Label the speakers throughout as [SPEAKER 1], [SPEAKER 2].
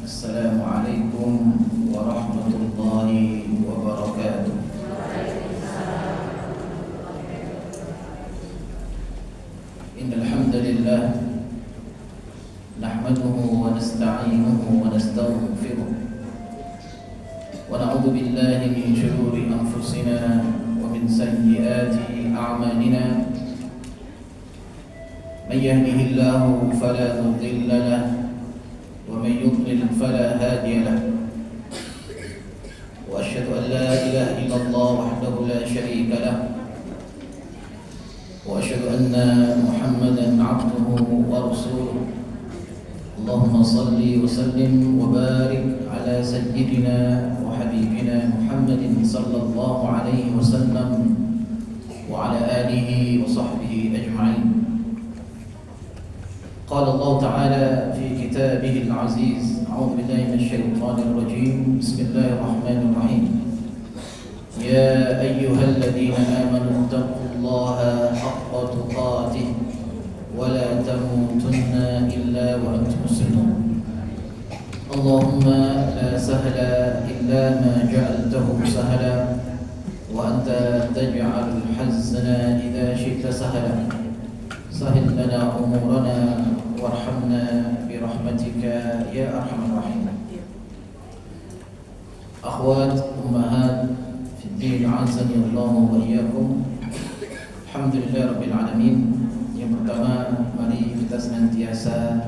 [SPEAKER 1] Assalamualaikum warahmatullahi wabarakatuh. Innal hamdalillah nahmaduhu wa nasta'inuhu wa nastaghfiruh wa na'udzu billahi min shururi anfusina wa min sayyiati a'malina. Man yahdihillahu fala mudilla lahu ومن يضلل فلا هادي له وأشهد أن لا إله إلا الله وحده لا شريك له وأشهد أن محمدا عبده ورسوله. اللهم صل وسلم وبارك على سيدنا وحبيبنا محمد صلى الله عليه وسلم وعلى آله وصحبه أجمعين. قال الله تعالى في كتابه العزيز: أعوذ بالله من الشيطان الرجيم، بسم الله الرحمن الرحيم. يا أيها الذين آمنوا اتقوا الله حق تقاته ولا تموتن إلا وأنتم مسلمون. اللهم لا سهل إلا ما جعلته سهلا وأنت تجعل الحزن إذا شئت سهلا. سهل لنا أمورنا وارحمنا برحمتك يا أرحم الراحمين. أخوات أمهات في الدين عزني الله وإياكم. Alhamdulillah Rabbil Alamin. Yang pertama, mari kita senantiasa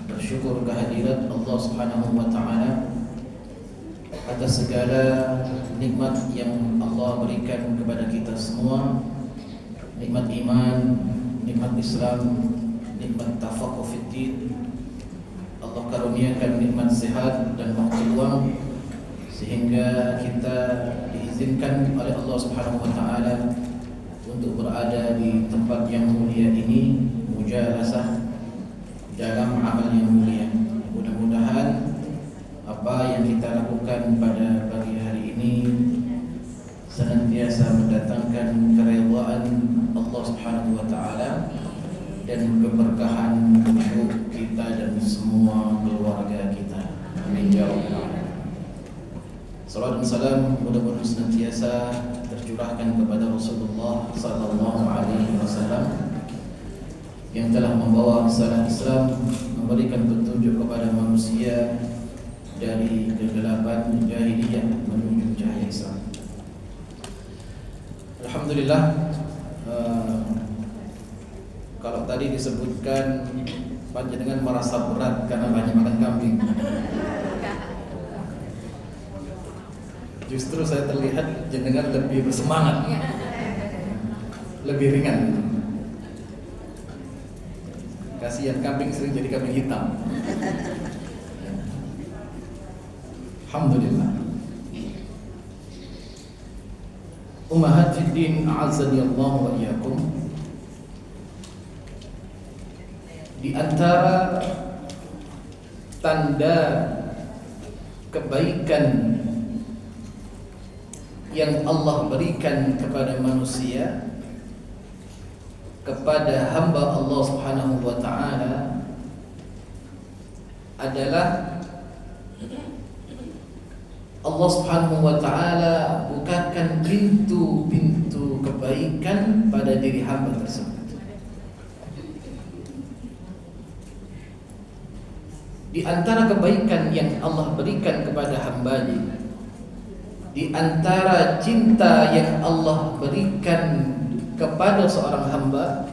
[SPEAKER 1] bersyukur kehadirat Allah Subhanahu wa Ta'ala atas segala nikmat yang Allah berikan kepada kita semua. Nikmat iman, nikmat Islam, nikmat tafaqquh fid din. Allah karuniakan nikmat sehat dan waktu luang sehingga kita diizinkan oleh Allah Subhanahu wa Ta'ala untuk berada di tempat yang mulia ini, mujalasah dalam amal yang mulia. Mudah-mudahan apa yang kita lakukan pada pagi hari ini senantiasa mendatangkan keridhaan Allah Subhanahu wa Ta'ala dan keberkahan untuk kita dan semua keluarga kita. Amin ya rabbal alamin. Salawat dan salam mudah-mudahan senantiasa tercurahkan kepada Rasulullah sallallahu alaihi wasallam yang telah membawa risalah Islam, memberikan petunjuk kepada manusia dari kegelapan jahiliyah menuju cahaya Islam. Alhamdulillah, kalau tadi disebutkan panjenengan merasa berat karena banyak makan kambing, justru saya terlihat jenengan lebih bersemangat, lebih ringan. Kasihan kambing sering jadi kambing hitam. Alhamdulillah. Ummahat fid din, a'azzani Allah wa iyyakum. Di antara tanda kebaikan yang Allah berikan kepada manusia, kepada hamba Allah Subhanahu wa Ta'ala adalah Allah Subhanahu wa Ta'ala bukakan pintu-pintu kebaikan pada diri hamba tersebut. Di antara kebaikan yang Allah berikan kepada hamba-Nya, di antara cinta yang Allah berikan kepada seorang hamba,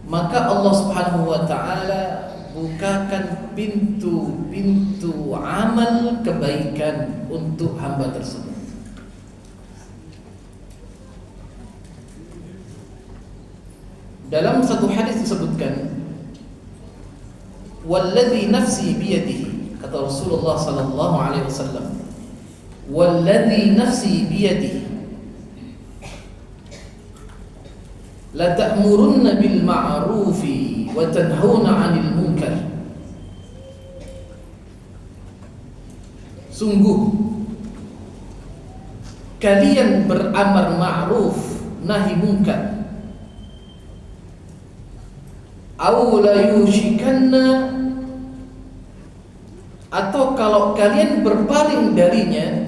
[SPEAKER 1] maka Allah Subhanahu wa Ta'ala bukakan pintu-pintu amal kebaikan untuk hamba tersebut. Dalam satu hadis disebutkan, "Walladzi nafsi biyadihi," kata Rasulullah sallallahu alaihi wasallam, "Walladzi nafsi biyadihi la ta'murunna bil ma'rufi wa tanhauna 'anil munkar." Sungguh kalian beramar ma'ruf nahi munkar, aw la yushikanna atau kalau kalian berpaling darinya,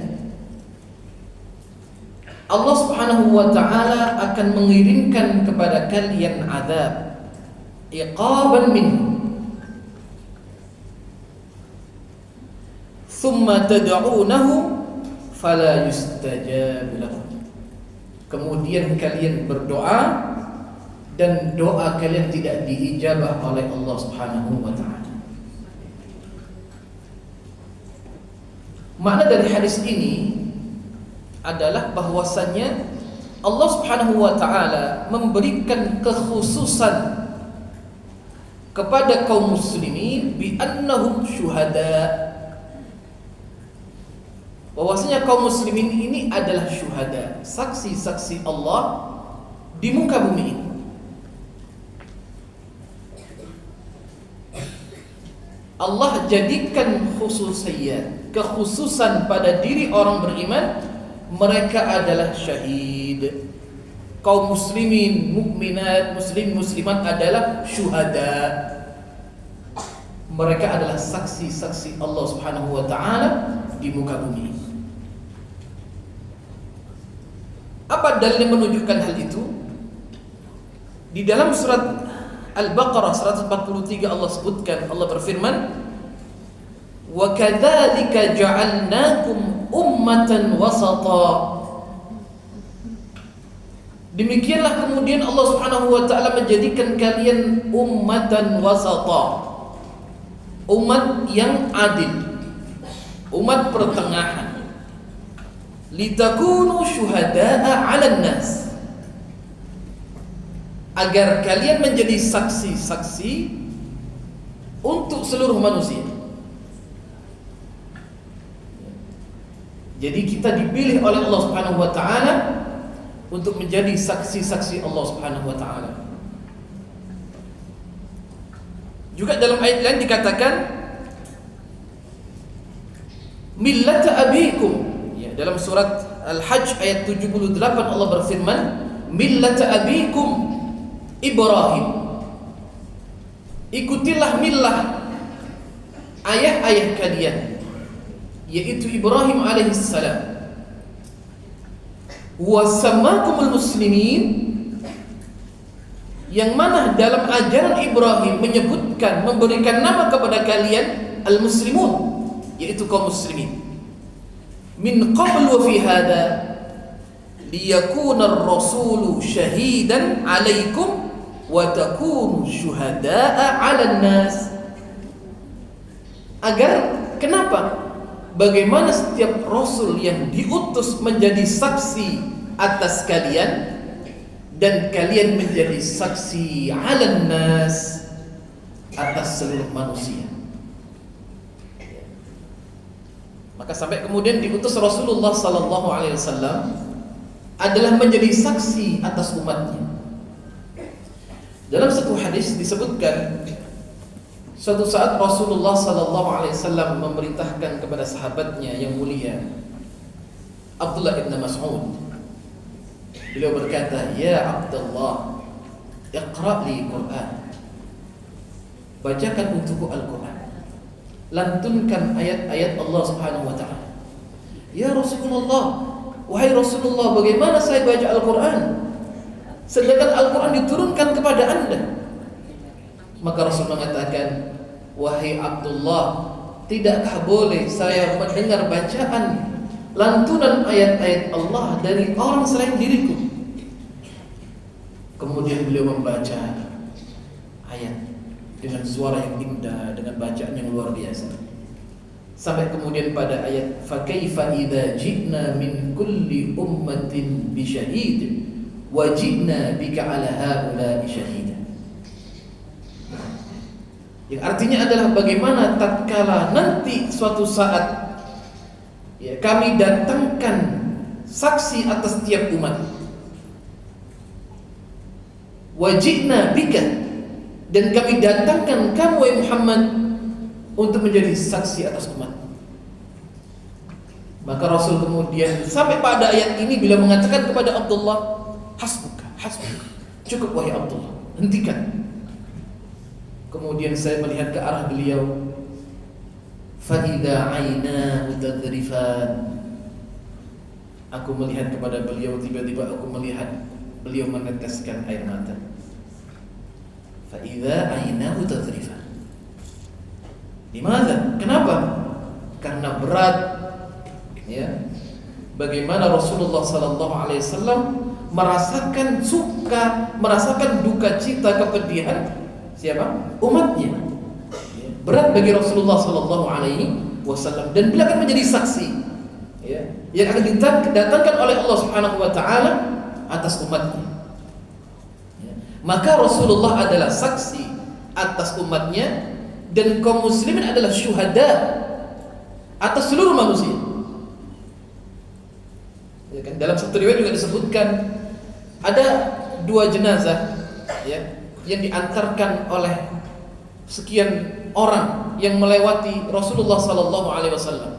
[SPEAKER 1] Allah Subhanahu wa ta'ala akan mengirimkan kepada kalian azab iqaban minhu thumma tad'unahu fala yustajab lakum. Kemudian kalian berdoa dan doa kalian tidak diijabah oleh Allah Subhanahu wa ta'ala. Makna dari hadis ini adalah bahwasannya Allah Subhanahu wa ta'ala memberikan kekhususan kepada kaum muslimin bi annahum syuhada, bahwasanya kaum muslimin ini adalah syuhada, saksi-saksi Allah di muka bumi ini. Allah jadikan khususiyat, kekhususan pada diri orang beriman, mereka adalah syahid. Kaum muslimin, mukminat, muslimat adalah syuhada. Mereka adalah saksi-saksi Allah Subhanahu wa ta'ala di muka bumi. Apa dalil yang menunjukkan hal itu? Di dalam surat Al-Baqarah 143 Allah sebutkan, Allah berfirman, "Wa kadzalika ja'alnakum ummatan wasata." Demikianlah kemudian Allah Subhanahu wa ta'ala menjadikan kalian ummatan wasata, umat yang adil, umat pertengahan. Litakunu syuhada'a 'alan nas, agar kalian menjadi saksi-saksi untuk seluruh manusia. Jadi kita dipilih oleh Allah Subhanahu wa ta'ala untuk menjadi saksi-saksi Allah Subhanahu wa ta'ala. Juga dalam ayat lain dikatakan millata abikum, ya, dalam surat Al-Hajj ayat 78 Allah berfirman millata abikum Ibrahim, ikutilah millah ayah-ayah kalian, yaitu Ibrahim alaihissalam. Wa sammakumul muslimin, yang mana dalam ajaran Ibrahim menyebutkan, memberikan nama kepada kalian al-muslimun, yaitu kaum muslimin. Min qabl wa fi hada liyakuna ar-rasulu syahidan 'alaikum wa takunu syuhada'a 'alan nas. Agar kenapa? Bagaimana setiap rasul yang diutus menjadi saksi atas kalian dan kalian menjadi saksi 'alan nas, atas seluruh manusia. Maka sampai kemudian diutus Rasulullah sallallahu alaihi wasallam adalah menjadi saksi atas umatnya. Dalam satu hadis disebutkan, suatu saat Rasulullah sallallahu alaihi wasallam memerintahkan kepada sahabatnya yang mulia Abdullah bin Mas'ud. Beliau berkata, "Ya Abdullah, iqra' li Qur'an." Bacakan untukku Al-Qur'an. Lantunkan ayat-ayat Allah Subhanahu wa ta'ala. "Ya Rasulullah, wahai Rasulullah, bagaimana saya baca Al-Qur'an sedangkan Al-Qur'an diturunkan kepada Anda?" Maka Rasul mengatakan, "Wahai Abdullah, tidakkah boleh saya mendengar bacaan lantunan ayat-ayat Allah dari orang selain diriku?" Kemudian beliau membaca ayat dengan suara yang indah, dengan bacaan yang luar biasa. Sampai kemudian pada ayat, "Fa kaifa idza ji'na min kulli ummatin bi syahid wa ji'na bika 'ala haula'i syahida." Yang artinya adalah bagaimana tatkala nanti suatu saat, ya, kami datangkan saksi atas setiap umat. Wajibna bika, dan kami datangkan kamu wahai Muhammad untuk menjadi saksi atas umat. Maka Rasul kemudian sampai pada ayat ini bila mengatakan kepada Abdullah, "Hasbuka, hasbuka." Cukup wahai Abdullah, hentikan. Kemudian saya melihat ke arah beliau. fa idza 'ainahu tadrifan. Aku melihat kepada beliau, tiba-tiba aku melihat beliau meneteskan air mata. Fa idza 'ainahu tadrifan. Dimana? Kenapa? Karena berat, ya. Bagaimana Rasulullah sallallahu alaihi wasallam merasakan duka cita, kepedihan siapa? Umatnya. Berat bagi Rasulullah sallallahu alaihi wasallam, dan beliau akan menjadi saksi, ya, yang akan didatangkan oleh Allah Subhanahu wa taala atas umatnya. Ya. Maka Rasulullah adalah saksi atas umatnya, dan kaum muslimin adalah syuhada atas seluruh manusia. Ya kan? Dalam satu riwayat juga disebutkan ada 2 jenazah, ya, yang diantarkan oleh sekian orang yang melewati Rasulullah sallallahu alaihi wasallam.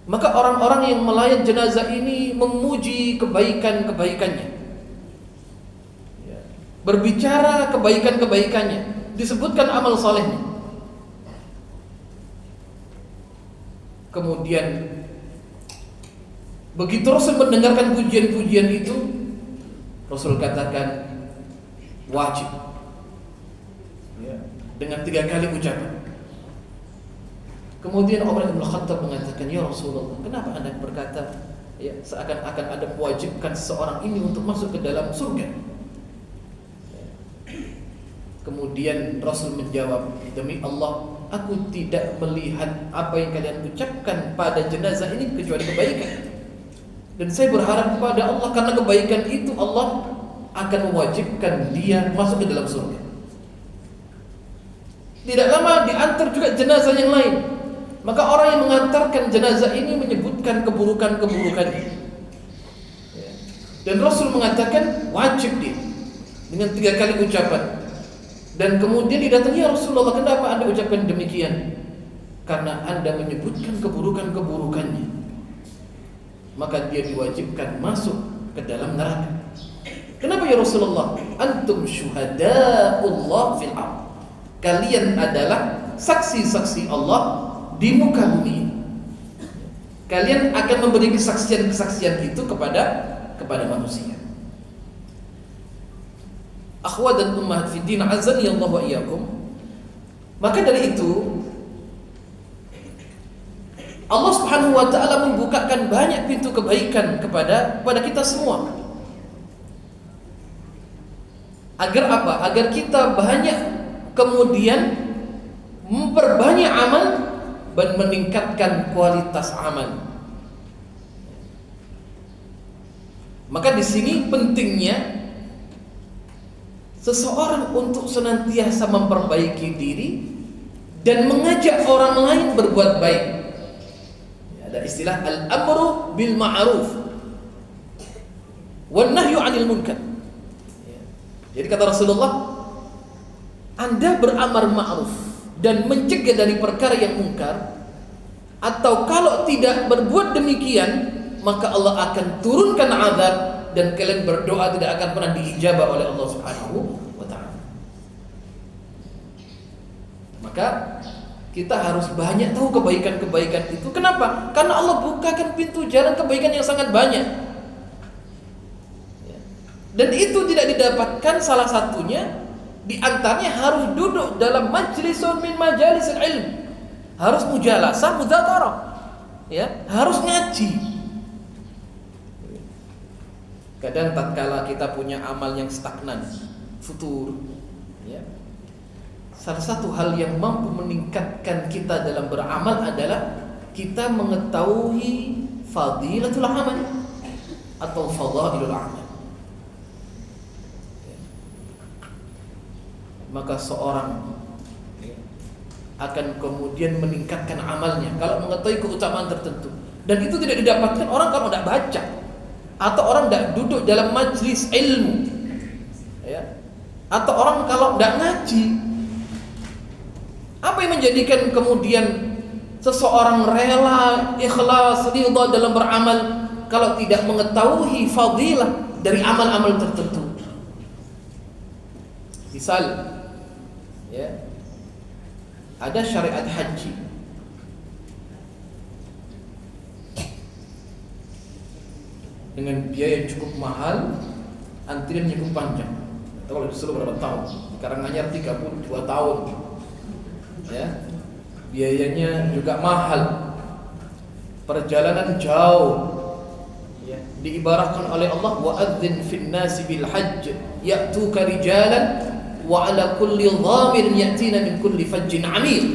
[SPEAKER 1] Maka orang-orang yang melayat jenazah ini memuji kebaikan-kebaikannya, ya, berbicara kebaikan-kebaikannya, disebutkan amal salehnya. Kemudian begitu Rasul mendengarkan pujian-pujian itu, Rasul katakan wajib, ya, dengan 3 kali ucapan. Kemudian Umar bin Khattab mengatakan, ya Rasulullah, kenapa Anda berkata, ya, seakan-akan Anda mewajibkan seseorang ini untuk masuk ke dalam surga? Kemudian Rasul menjawab, demi Allah, aku tidak melihat apa yang kalian ucapkan pada jenazah ini kecuali kebaikan. Dan saya berharap kepada Allah, karena kebaikan itu Allah akan mewajibkan dia masuk ke dalam surga. Tidak lama diantar juga jenazah yang lain. Maka orang yang mengantarkan jenazah ini menyebutkan keburukan-keburukannya. Dan Rasul mengatakan wajib dia dengan 3 kali ucapan. Dan kemudian didatangi, ya Rasulullah, kenapa Anda ucapkan demikian? Karena Anda menyebutkan keburukan-keburukannya. Maka dia diwajibkan masuk ke dalam neraka. Kenapa ya Rasulullah? Antum syuhada'ullah fil ardh. Kalian adalah saksi-saksi Allah di muka bumi. Kalian akan memberi kesaksian-kesaksian itu kepada manusia. Akhwat dan ummahat fi din, azani Allah wa iyyakum. Maka dari itu Allah Subhanahu wa taala membukakan banyak pintu kebaikan kepada kita semua. Agar apa? Agar kita banyak kemudian memperbanyak amal dan meningkatkan kualitas amal. Maka di sini pentingnya seseorang untuk senantiasa memperbaiki diri dan mengajak orang lain berbuat baik. Ada istilah al-amru bil ma'ruf wan nahyu 'anil munkar. Jadi kata Rasulullah, Anda beramar ma'ruf dan mencegah dari perkara yang munkar, atau kalau tidak berbuat demikian, maka Allah akan turunkan azab dan kalian berdoa tidak akan pernah diijabah oleh Allah Subhanahu wa taala. Maka kita harus banyak tahu kebaikan-kebaikan itu. Kenapa? Karena Allah bukakan pintu jalan kebaikan yang sangat banyak. Dan itu tidak didapatkan, salah satunya di antaranya harus duduk dalam majlisun min majalisil ilm. Harus mujalasah, mudzakarah. Ya, harus ngaji. Kadang tatkala kita punya amal yang stagnan, futur, ya, salah satu hal yang mampu meningkatkan kita dalam beramal adalah kita mengetahui fadilatul amal atau fadailul amal. Maka seorang akan kemudian meningkatkan amalnya kalau mengetahui keutamaan tertentu. Dan itu tidak didapatkan orang kalau tidak baca, atau orang tidak duduk dalam majlis ilmu, ya, atau orang kalau tidak ngaji. Apa yang menjadikan kemudian seseorang rela, ikhlas, ridha dalam beramal kalau tidak mengetahui fadilah dari amal-amal tertentu? Misal, ya, ada syariat haji, dengan biaya yang cukup mahal, antrian cukup panjang. Tahu kalau disuruh berapa tahun? Karanganyar 32 tahun. Ya. Biayanya juga mahal. Perjalanan jauh. Ya. Diibaratkan oleh Allah, wa'adzin fin nasi bil hajj ya'tuka rijalan wa 'ala kulli dhamirin ya'tina min kulli fajjin 'amiq.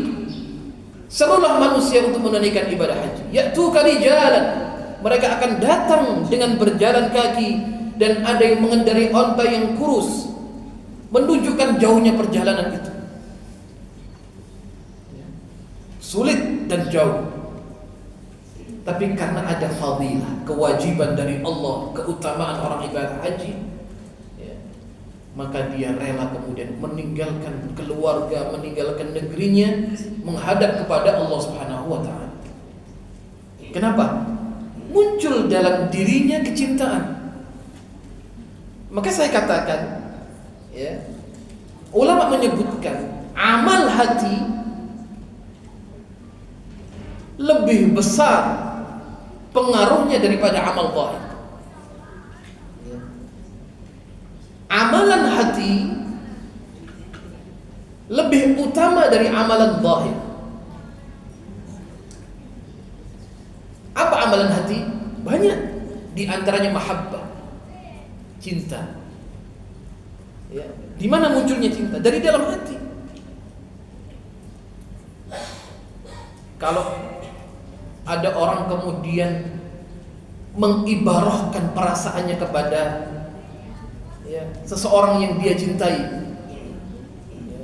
[SPEAKER 1] Serulah manusia untuk menunaikan ibadah haji. Ya'tuka rijalan. Mereka akan datang dengan berjalan kaki dan ada yang mengendarai onta yang kurus, menunjukkan jauhnya perjalanan itu. Sulit dan jauh. Tapi karena ada fadilah, kewajiban dari Allah, keutamaan orang ibadah haji, ya, maka dia rela kemudian meninggalkan keluarga, meninggalkan negerinya, menghadap kepada Allah Subhanahu wa ta'ala. Kenapa? Muncul dalam dirinya kecintaan. Maka saya katakan, ya, ulama menyebutkan amal hati lebih besar pengaruhnya daripada amal zahir. Amalan hati lebih utama dari amalan zahir. Apa amalan hati? Banyak. Di antaranya mahabbah, cinta. Ya. Di mana munculnya cinta? Dari dalam hati. Kalau ada orang kemudian mengibarahkan perasaannya kepada, ya, seseorang yang dia cintai, ya,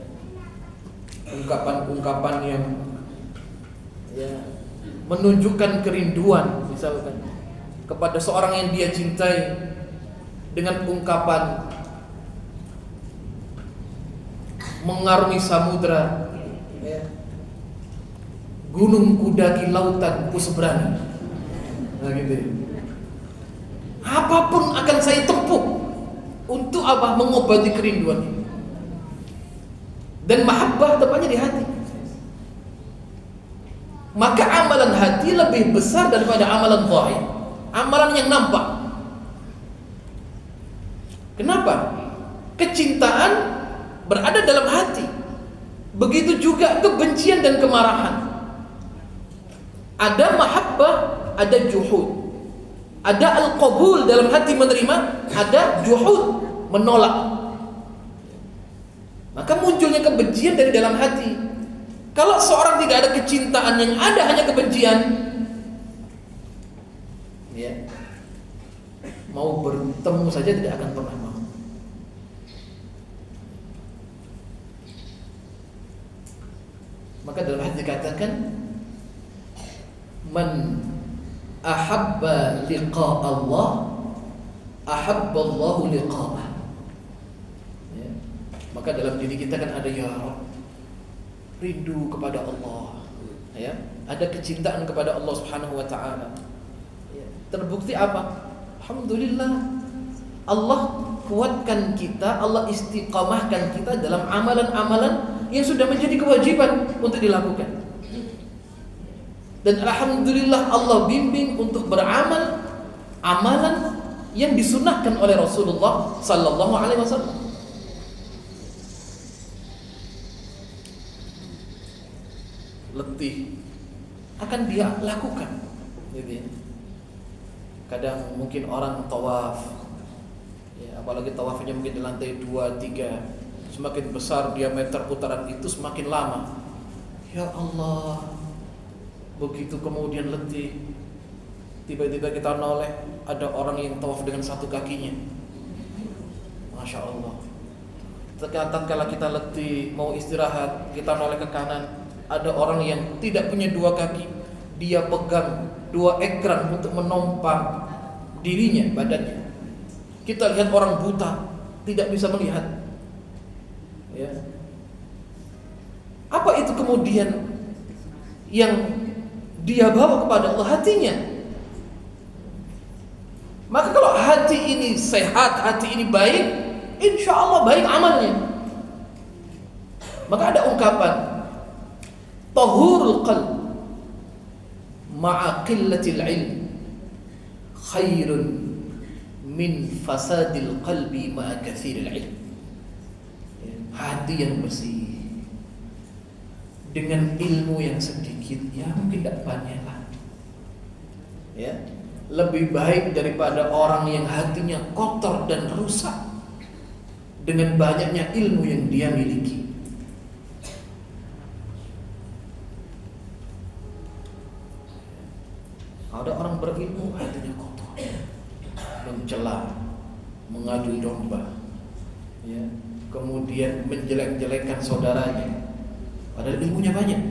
[SPEAKER 1] ungkapan-ungkapan yang, ya, menunjukkan kerinduan misalkan kepada seorang yang dia cintai dengan ungkapan mengarungi samudra, ya, gunung kudaki lautan ku seberangi, nah gitu ya. Apapun akan saya tempuh untuk apa? Mengobati kerinduan ini. Dan mahabbah tepatnya di hati. Maka amalan hati lebih besar daripada amalan zahir, amalan yang nampak. Kenapa? Kecintaan berada dalam hati. Begitu juga kebencian dan kemarahan. Ada mahabbah, ada juhud. Ada al-qabul dalam hati menerima, ada juhud, menolak. Maka munculnya kebencian dari dalam hati. Kalau seorang tidak ada kecintaan, yang ada hanya kebencian, ya, mau bertemu saja tidak akan pernah mau. Maka dalam hadis dikatakan, man ahabba liqa Allah, ahabba Allahu liqa'ah. Ya. Maka dalam diri kita kan ada, ya Rabb, rindu kepada Allah, ya, ada kecintaan kepada Allah Subhanahu wa ta'ala, ya. Terbukti apa? Alhamdulillah, Allah kuatkan kita, Allah istiqamahkan kita dalam amalan-amalan yang sudah menjadi kewajiban untuk dilakukan. Dan alhamdulillah Allah bimbing untuk beramal amalan yang disunnahkan oleh Rasulullah sallallahu alaihi wasallam. Letih akan dia lakukan, gitu ya. Kadang mungkin orang tawaf, ya, apalagi tawafnya mungkin di lantai 2, 3, semakin besar diameter putaran itu semakin lama. Ya Allah, begitu kemudian letih, tiba-tiba kita noleh, ada orang yang tawaf dengan satu kakinya. Masya Allah. Tatkala kita letih, mau istirahat, kita noleh ke kanan, ada orang yang tidak punya dua kaki, dia pegang dua ekran untuk menompang dirinya, badannya. Kita lihat orang buta, tidak bisa melihat, ya. Apa itu kemudian yang dia bawa kepada Allah? Hatinya. Maka kalau hati ini sehat, hati ini baik, insya Allah baik amalnya. Maka ada ungkapan, tahurul qalb ma'a qillatil ilm khairun min fasadil qalbi ma'a katsiril ilm. Hati yang bersih dengan ilmu yang sedikit, ya mungkin tidak banyak lah, ya lebih baik daripada orang yang hatinya kotor dan rusak dengan banyaknya ilmu yang dia miliki. Ada orang berilmu hatinya kotor, mencela, mengadu domba, ya, kemudian menjelek-jelekan saudaranya, padahal ilmunya banyak.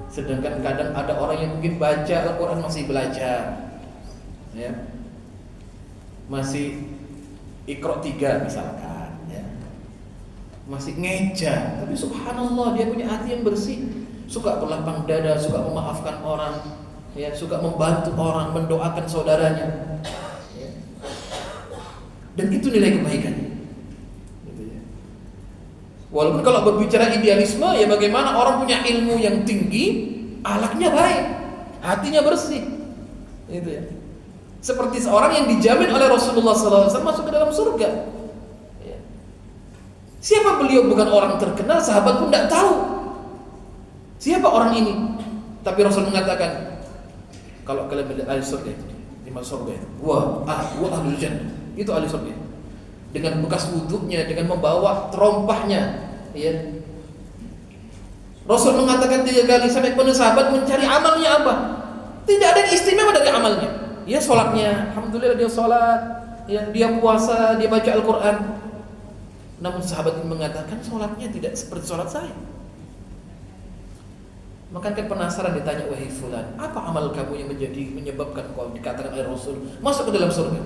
[SPEAKER 1] Sedangkan kadang ada orang yang mungkin baca Al-Quran masih belajar, ya, masih Iqra 3 misalkan, ya, masih ngeja, tapi subhanallah dia punya hati yang bersih, suka berlapang dada, suka memaafkan orang, ya, suka membantu orang, mendoakan saudaranya, ya. Dan itu nilai kebaikan. Walaupun kalau berbicara idealisme, ya bagaimana orang punya ilmu yang tinggi, akhlaknya baik, hatinya bersih, gitu ya. Seperti seorang yang dijamin oleh Rasulullah SAW masuk ke dalam surga. Ya. Siapa beliau? Bukan orang terkenal, sahabat pun tidak tahu siapa orang ini. Tapi Rasul mengatakan, kalau kalian melihat ahli surga itu, di masuk surga itu, wah ahlul jannah, itu ahli surga. Dengan bekas wuduknya, dengan membawa terompahnya, ya. Rasul mengatakan 3 kali sampai kepada sahabat mencari amalnya apa? Tidak ada yang istimewa dari amalnya. Ya sholatnya, alhamdulillah dia sholat, ya, dia puasa, dia baca Al-Quran. Namun sahabat ini mengatakan sholatnya tidak seperti sholat saya. Maka kan penasaran ditanya, wahai fulan, apa amal kamu yang menyebabkan kau dikatakan oleh Rasul masuk ke dalam surga?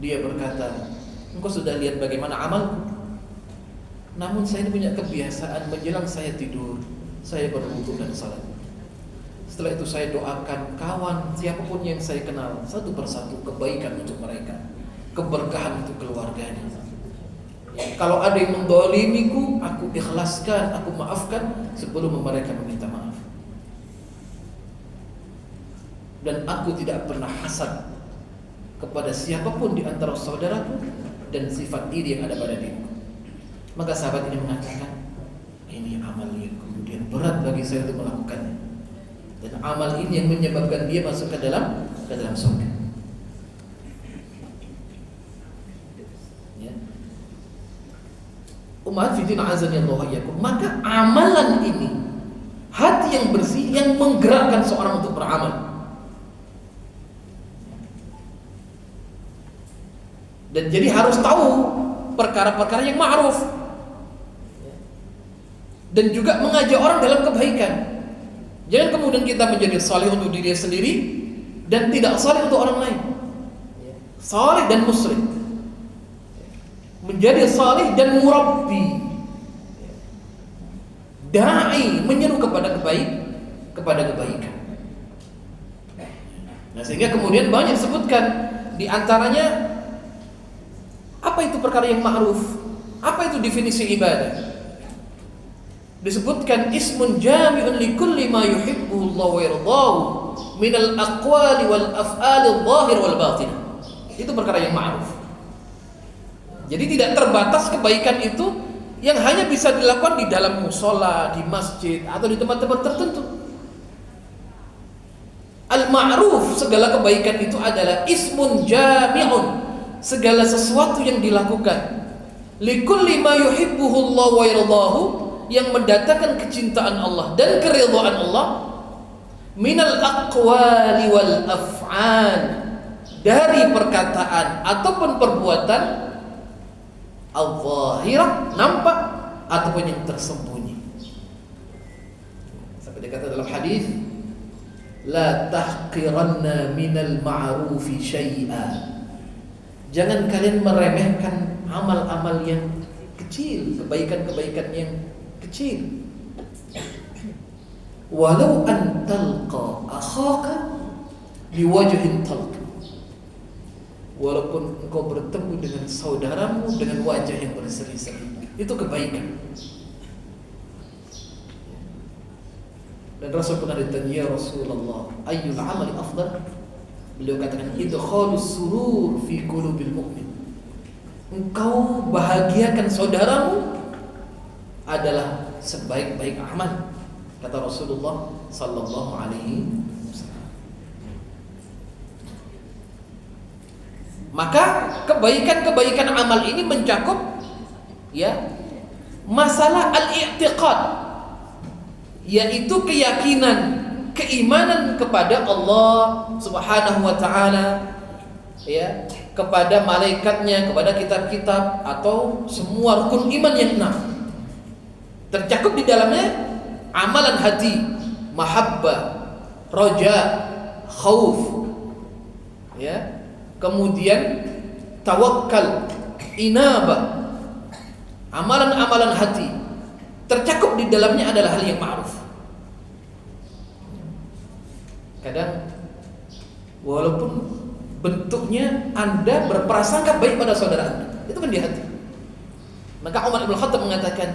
[SPEAKER 1] Dia berkata, engkau sudah lihat bagaimana amalku? Namun saya ini punya kebiasaan menjelang saya tidur, saya berwudu dan salat. Setelah itu saya doakan kawan siapapun yang saya kenal, satu persatu kebaikan untuk mereka, keberkahan untuk keluarganya. Kalau ada yang mendolimiku, aku ikhlaskan, aku maafkan sebelum mereka meminta maaf. Dan aku tidak pernah hasad kepada siapapun di antara saudaraku dan sifat iri yang ada pada diriku. Maka sahabat ini mengatakan, ini amal yang kemudian berat bagi saya untuk melakukannya, dan amal ini yang menyebabkan dia masuk ke dalam surga. Ya. Umat fiddin azanillahu iyyakum. Maka amalan ini, hati yang bersih yang menggerakkan seorang untuk beramal. Dan jadi harus tahu perkara-perkara yang ma'ruf, dan juga mengajak orang dalam kebaikan. Jangan kemudian kita menjadi saleh untuk diri sendiri dan tidak saleh untuk orang lain. Saleh dan muslim, menjadi saleh dan murabbi, dai, menyeru kepada kebaikan. Nah, sehingga kemudian banyak disebutkan di antaranya, apa itu perkara yang ma'ruf? Apa itu definisi ibadah? Disebutkan ismun jami'un likulli ma yuhibbuhu Allah wa yardahu minal aqwali wal af'ali adh-dhahir wal batin. Itu perkara yang ma'ruf. Jadi tidak terbatas kebaikan itu yang hanya bisa dilakukan di dalam mushola, di masjid, atau di tempat-tempat tertentu. Al-ma'ruf, segala kebaikan itu adalah ismun jami'un, segala sesuatu yang dilakukan likulli ma yuhibbuhu Allah wa yardahu, yang mendatangkan kecintaan Allah dan keridhaan Allah, minal aqwali wal af'al, dari perkataan ataupun perbuatan, al-zahirah, nampak, ataupun yang tersembunyi. Sampai dikata dalam hadis, la tahqiranna minal ma'rufi syai'a. Jangan kalian meremehkan amal-amal yang kecil, kebaikan-kebaikan yang kecil. Walau an talqa akhaka biwajhin talq, walaupun engkau bertemu dengan saudaramu dengan wajah yang berseri-seri, itu kebaikan. Dan Rasul pernah ditanya, ya Rasulullah, ayyul amali afdal? Beliau katakan idkhalus surur fi qulubil mu'min. Engkau bahagiakan saudaramu adalah sebaik-baik amal, kata Rasulullah sallallahu alaihi wasallam. Maka kebaikan-kebaikan amal ini mencakup ya masalah al-i'tiqad, yaitu keyakinan, keimanan kepada Allah Subhanahu wa taala, ya, kepada malaikatnya, kepada kitab-kitab atau semua rukun iman yang 6. Tercakup di dalamnya amalan hati, mahabbah, roja, khauf, ya. Kemudian tawakkal, inabah. Amalan-amalan hati tercakup di dalamnya adalah hal yang ma'ruf. Kadang walaupun bentuknya Anda berprasangka baik pada saudara Anda, itu kan di hati. Maka Umar bin Khattab mengatakan,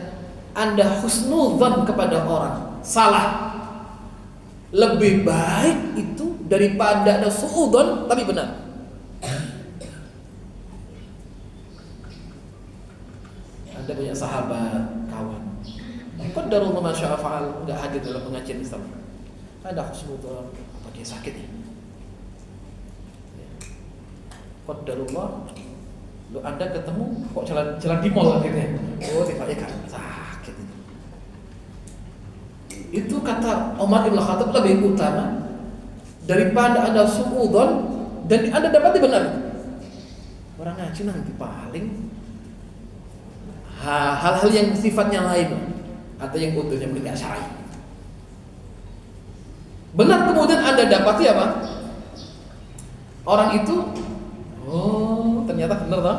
[SPEAKER 1] Anda husnudzan kepada orang salah lebih baik itu daripada Anda suudzon tapi benar. Anda punya sahabat, kawan, qadarullah ma syaa fa'al, enggak hadir dalam pengajian Islam. Ada husnudzon, apa dia sakit ya? Qadarullah, lu Anda ketemu kok jalan di mall akhirnya. Oh, tiba-tiba kan sakit itu. Itu kata Umar bin Khattab lebih utama daripada Anda suudzon dan Anda dapati benar. Orang ngaji nanti paling hal-hal yang sifatnya lain atau yang utuhnya mungkin nggak syar'i. Benar, kemudian Anda dapati apa? Orang itu, oh ternyata benar toh?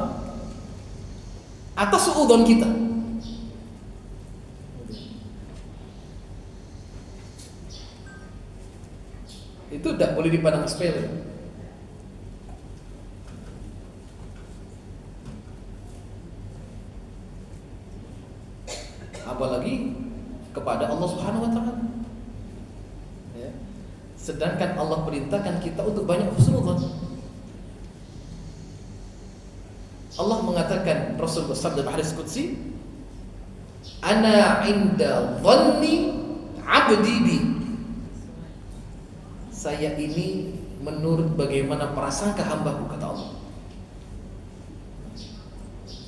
[SPEAKER 1] Atas suudzon kita. Itu tidak boleh dipandang sepele. Apalagi kepada Allah Subhanahu wa taala. Ya. Sedangkan Allah perintahkan kita untuk banyak husnudzon. Allah mengatakan, Rasul bersabda dalam hadis qudsi, "Ana 'inda dhanni 'abdi bi." Saya ini menurut bagaimana prasangka hambaku, kata Allah.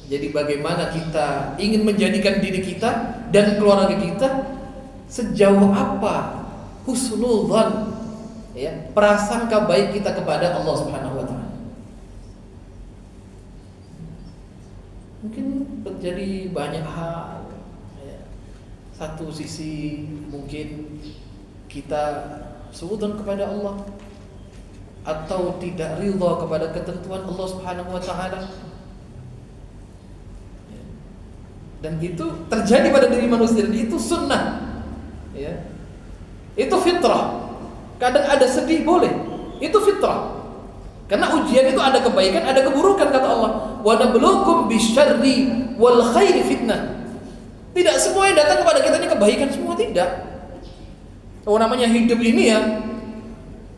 [SPEAKER 1] Jadi bagaimana kita ingin menjadikan diri kita dan keluarga kita, sejauh apa husnudzan, ya, prasangka baik kita kepada Allah Subhanahu wa taala. Mungkin terjadi banyak hal, ya. Satu sisi mungkin kita suudzon kepada Allah atau tidak ridha kepada ketentuan Allah Subhanahu wa taala. Dan itu terjadi pada diri manusia, dan itu sunnah, ya. Itu fitrah. Kadang ada sedih boleh, itu fitrah. Karena ujian itu ada kebaikan, ada keburukan, kata Allah. Wa nabluukum bisyarri wal khairi fitnah. Tidak semua yang datang kepada kita ini kebaikan semua, tidak. Oh, namanya hidup ini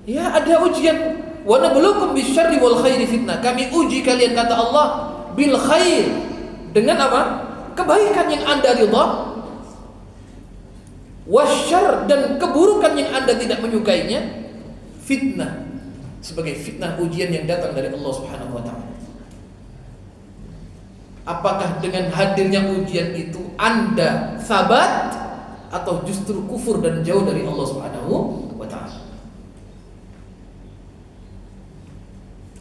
[SPEAKER 1] ya ada ujian. Wa nabluukum bisyarri wal khairi fitnah. Kami uji kalian, kata Allah, bil khair, dengan apa? Kebaikan yang Anda ridha, wasyarr, dan keburukan yang Anda tidak menyukainya, fitnah, sebagai fitnah ujian yang datang dari Allah Subhanahu wa taala. Apakah dengan hadirnya ujian itu Anda sabat atau justru kufur dan jauh dari Allah Subhanahu wa taala?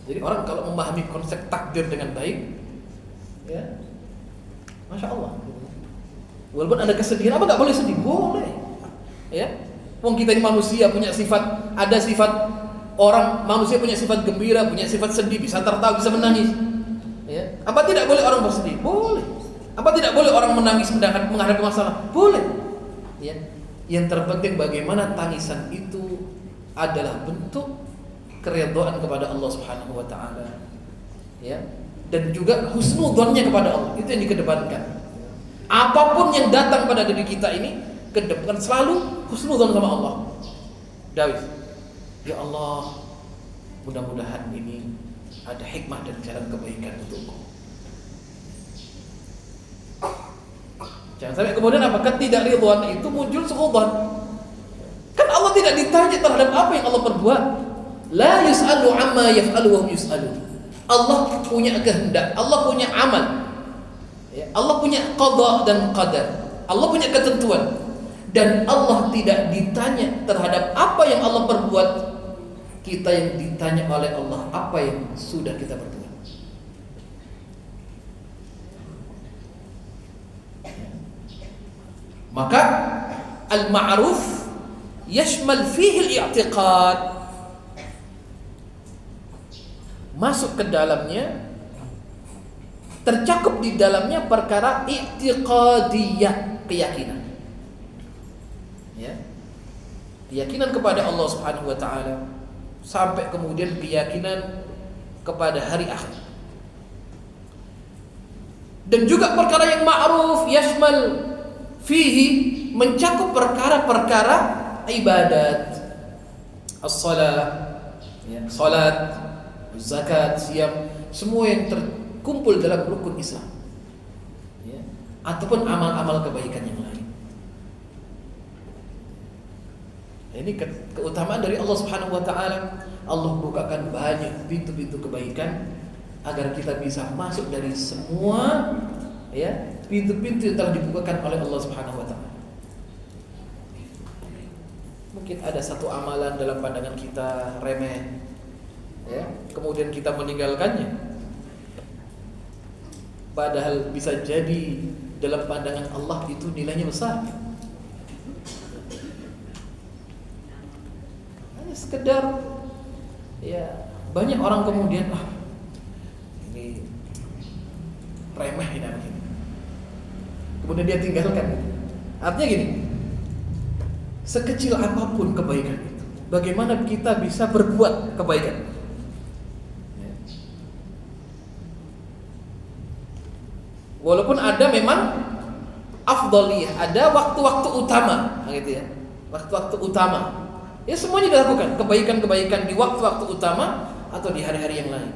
[SPEAKER 1] Jadi orang kalau memahami konsep takdir dengan baik, ya, Masya Allah. Walaupun ada kesedihan, apa nggak boleh sedih? Boleh. Ya, wong kita ini manusia punya sifat, ada sifat orang manusia punya sifat gembira, punya sifat sedih, bisa tertawa, bisa menangis. Ya, apa tidak boleh orang bersedih? Boleh. Apa tidak boleh orang menangis menghadapi masalah? Boleh. Ya, yang terpenting bagaimana tangisan itu adalah bentuk keridhaan kepada Allah Subhanahu wa taala. Ya. Dan juga husnudzonnya kepada Allah, itu yang dikedepankan. Apapun yang datang pada diri kita ini, kedepankan selalu husnudzon sama Allah. Dawis, ya Allah, Mudah-mudahan ini ada hikmah dan jalan kebaikan untukku. Jangan sampai kemudian apa ketidakridhaan itu muncul suudzon. Kan Allah tidak ditanya terhadap apa yang Allah perbuat. La yus'alu amma yaf'alu wa hum yus'alun. Allah punya kehendak, Allah punya amal. Ya, Allah punya qada dan qadar. Allah punya ketentuan. Dan Allah tidak ditanya terhadap apa yang Allah perbuat. Kita yang ditanya oleh Allah apa yang sudah kita perbuat. Maka al-ma'ruf yashmal fihi al-i'tiqad, masuk ke dalamnya, tercakup di dalamnya perkara i'tiqadiyah, keyakinan. Ya. Keyakinan kepada Allah Subhanahu wa taala sampai kemudian keyakinan kepada hari akhir. Dan juga perkara yang ma'ruf yashmal fihi, mencakup perkara-perkara ibadat, as-salat, ya, salat, zakat, siam, semua yang terkumpul dalam rukun Islam, ya, ataupun amal-amal kebaikan yang lain. Ini keutamaan dari Allah Subhanahu wa taala. Allah bukakan banyak pintu-pintu kebaikan agar kita bisa masuk dari semua, ya, pintu-pintu yang telah dibukakan oleh Allah Subhanahu wa taala. Mungkin ada satu amalan dalam pandangan kita remeh, ya, kemudian kita meninggalkannya. Padahal bisa jadi dalam pandangan Allah itu nilainya besar. Hanya sekedar, ya, banyak orang kemudian ini remeh ini begini. Kemudian dia tinggalkan. Artinya gini, sekecil apapun kebaikan itu, bagaimana kita bisa berbuat kebaikan? Ya. Walaupun ada memang afdaliyah, ada waktu-waktu utama, gitu ya, waktu-waktu utama. Ya semuanya dilakukan kebaikan-kebaikan di waktu-waktu utama atau di hari-hari yang lain.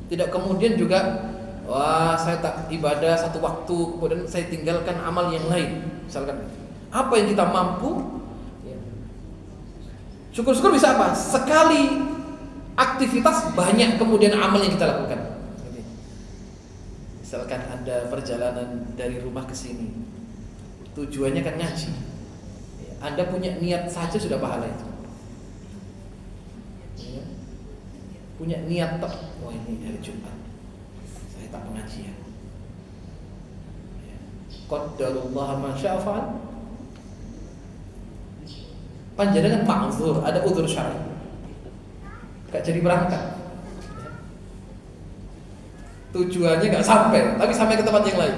[SPEAKER 1] Tidak kemudian juga, wah, saya tak ibadah satu waktu, kemudian saya tinggalkan amal yang lain. Misalkan, apa yang kita mampu, ya. Syukur-syukur bisa apa? Sekali aktivitas banyak kemudian amal yang kita lakukan. Misalkan Anda perjalanan dari rumah ke sini, tujuannya kan ngaji. Anda punya niat saja sudah pahala itu. Ya. Punya niat tak, wah ini hari Jumat saya tak pengajian. Qadarullah ma syaa fa'al. Panjenengan ma'zur, ada udzur syar'i. Enggak jadi berangkat. Tujuannya enggak sampai, tapi sampai ke tempat yang lain.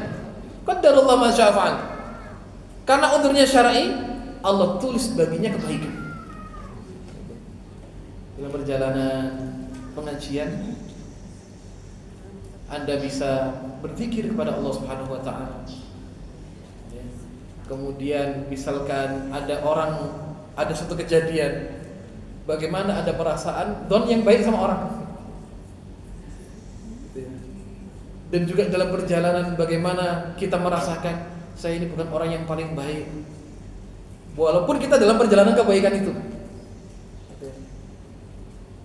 [SPEAKER 1] Qadarullah ma syaa fa'al. Karena udzurnya syar'i, Allah tulis baginya kebaikan. Dalam perjalanan pengajian, Anda bisa berzikir kepada Allah Subhanahu wa taala. Ya. Kemudian misalkan ada satu kejadian, bagaimana ada perasaan don yang baik sama orang. Dan juga dalam perjalanan bagaimana kita merasakan saya ini bukan orang yang paling baik. Walaupun kita dalam perjalanan kebaikan itu,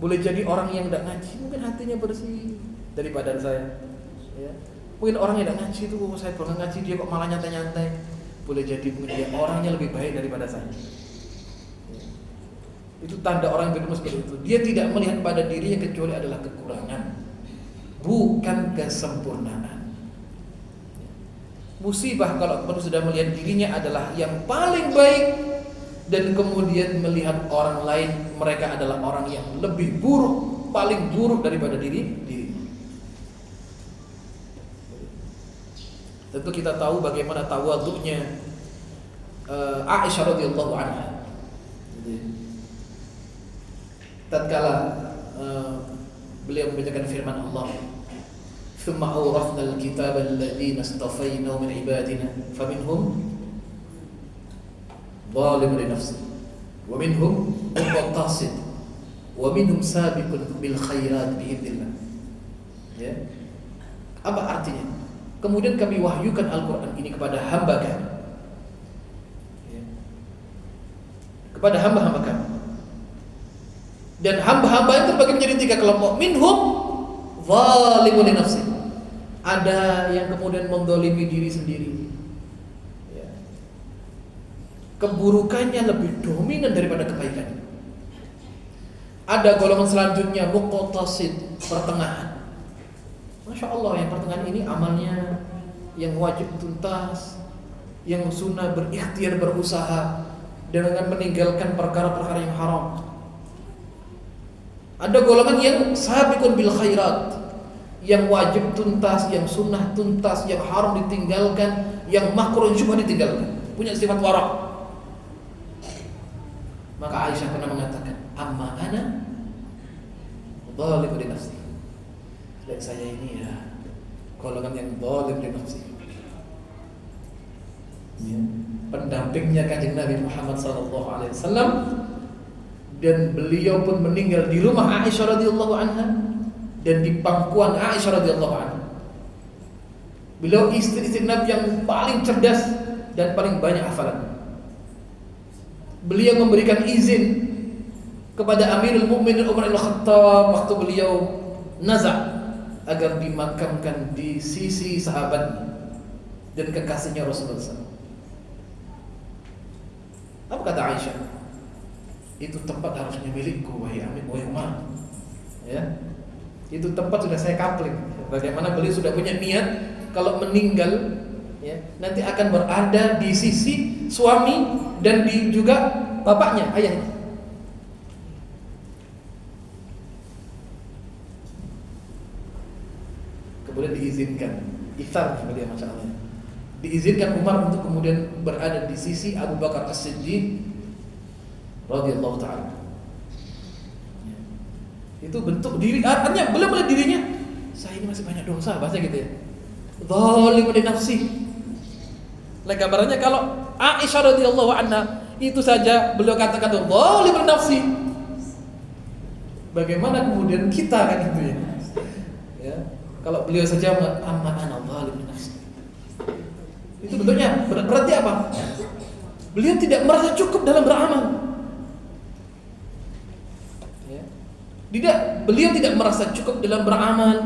[SPEAKER 1] boleh jadi orang yang tidak ngaji mungkin hatinya bersih daripada saya, ya. Mungkin orang yang tidak ngaji itu, saya pernah ngaji dia kok malah nyantai-nyantai. Boleh jadi mungkin dia orangnya lebih baik daripada saya, ya. Itu tanda orang yang beriman seperti itu. Dia tidak melihat pada dirinya kecuali adalah kekurangan, bukan kesempurnaan. Musibah kalau manusia sudah melihat dirinya adalah yang paling baik dan kemudian melihat orang lain mereka adalah orang yang lebih buruk, paling buruk daripada diri. Tentu kita tahu bagaimana tawadhu'nya Aisyah radhiyallahu anha. Tatkala beliau membacakan firman Allah, ثم أورثنا الكتاب الذين اصطفينا من عبادنا فمنهم ظالم لنفسه ومنهم مقتصد wa minhum sabiqun bil khairat biidznillah. Ya. Apa artinya? Kemudian kami wahyukan Al-Qur'an ini kepada hamba kami. Ya. Kepada hamba-hamba kami. Dan hamba-hamba itu terbagi menjadi 3 kelompok. Minhum zalimun li nafsi. Ada yang kemudian mendolimi diri sendiri. Ya. Keburukannya lebih dominan daripada kebaikannya. Ada golongan selanjutnya muqtasid, pertengahan. Masya Allah, yang pertengahan ini amalnya yang wajib tuntas, yang sunnah berikhtiar berusaha dengan meninggalkan perkara-perkara yang haram. Ada golongan yang sabiqun bil khairat, yang wajib tuntas, yang sunnah tuntas, yang haram ditinggalkan, yang makruh syubhat ditinggalkan, punya sifat wara'. Maka Aisyah pernah mengatakan, amma ana zalimun li nafsi. Dan saya ini ya golongan yang zalim li nafsi. Ya. Pendampingnya Kanjeng Nabi Muhammad SAW, dan beliau pun meninggal di rumah Aisyah radhiyallahu anha dan di pangkuan Aisyah radhiyallahu anha. Beliau istri Nabi yang paling cerdas dan paling banyak hafalan. Beliau memberikan izin kepada Amirul Mukminin Umar Al-Khattab waktu beliau nazar agar dimakamkan di sisi sahabatnya dan kekasihnya Rasulullah SAW. Apa kata Aisyah? Itu tempat harusnya milikku, wahai Amir, wahai Umar. Ya, itu tempat sudah saya kapling. Bagaimana beliau sudah punya niat kalau meninggal, ya, nanti akan berada di sisi suami dan di juga bapaknya, ayahnya. Kemudian diizinkan, ithar beliau, masya Allah. Diizinkan Umar untuk kemudian berada di sisi Abu Bakar As-Siddiq radhiyallahu ta'ala. Ya. Itu bentuk diri, artinya beliau melihat dirinya, saya ini masih banyak dosa, bahasa gitu ya. Zalimun li nafsi. Lah gambarannya kalau Aisyah radhiyallahu anha itu saja beliau katakan zalimun li nafsi. Bagaimana kemudian kita kan itu ya? Ya. Kalau beliau saja amma ana zalimun li nafsi. Itu bentuknya berarti apa? Beliau tidak merasa cukup dalam beramal. Beliau tidak merasa cukup dalam beramal,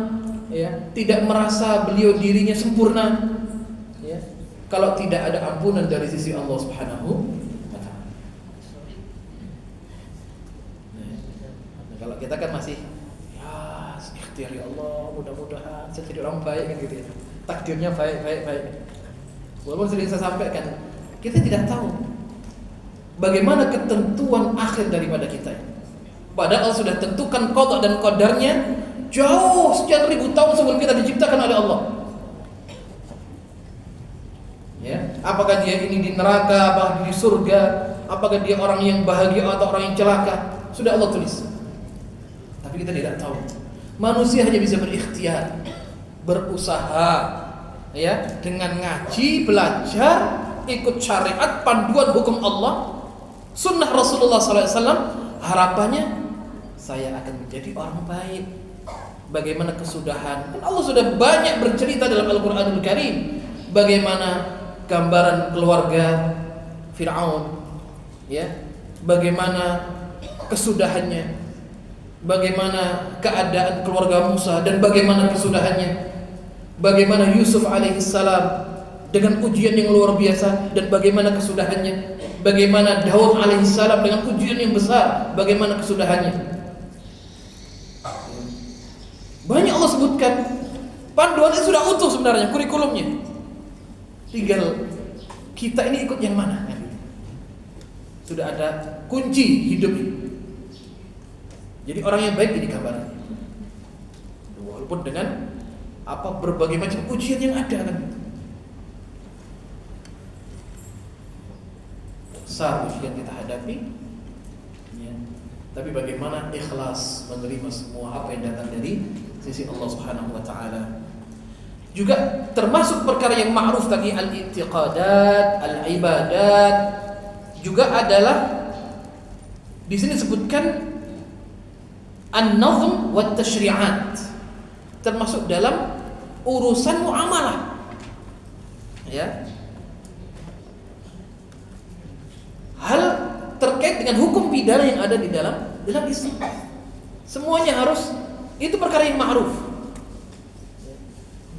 [SPEAKER 1] ya, tidak merasa beliau dirinya sempurna, ya, kalau tidak ada ampunan dari sisi Allah Subhanahu wa ta'ala. Nah, kalau kita kan masih ya ikhtiar ya Allah, mudah-mudahan saya jadi orang baik kan gitu ya. Takdirnya baik. Walaupun sering saya sampaikan, kita tidak tahu bagaimana ketentuan akhir daripada kita. Padahal sudah tentukan qada dan qadarnya jauh sekian ribu tahun sebelum kita diciptakan oleh Allah. Ya, apakah dia ini di neraka, apakah di surga, apakah dia orang yang bahagia atau orang yang celaka, sudah Allah tulis. Tapi kita tidak tahu. Manusia hanya bisa berikhtiar, berusaha, ya, dengan ngaji, belajar, ikut syariat, panduan hukum Allah, sunnah Rasulullah SAW. Harapannya saya akan menjadi orang baik. Bagaimana kesudahan? Allah sudah banyak bercerita dalam Al-Qur'anul Karim bagaimana gambaran keluarga Fir'aun, ya, bagaimana kesudahannya, bagaimana keadaan keluarga Musa dan bagaimana kesudahannya, bagaimana Yusuf alaihissalam dengan ujian yang luar biasa dan bagaimana kesudahannya, bagaimana Daud alaihissalam dengan ujian yang besar, bagaimana kesudahannya. Banyak Allah sebutkan. Panduannya sudah utuh sebenarnya, kurikulumnya. Tinggal kita ini ikut yang mana. Sudah ada kunci hidup ini. Jadi orang yang baik ini gambarannya. Walaupun dengan berbagai macam ujian yang ada kan. Besar ujian kita hadapi, ya. Tapi bagaimana ikhlas menerima semua apa yang datang dari sisi Allah Subhanahu wa ta'ala. Juga termasuk perkara yang ma'ruf tadi, al-i'tiqadat, al-ibadat, juga adalah di sini disebutkan an-nazm wa tashri'at, termasuk dalam urusan muamalah. Ya. Hal terkait dengan hukum pidana yang ada di dalam Islam. Semuanya harus itu perkara yang ma'ruf.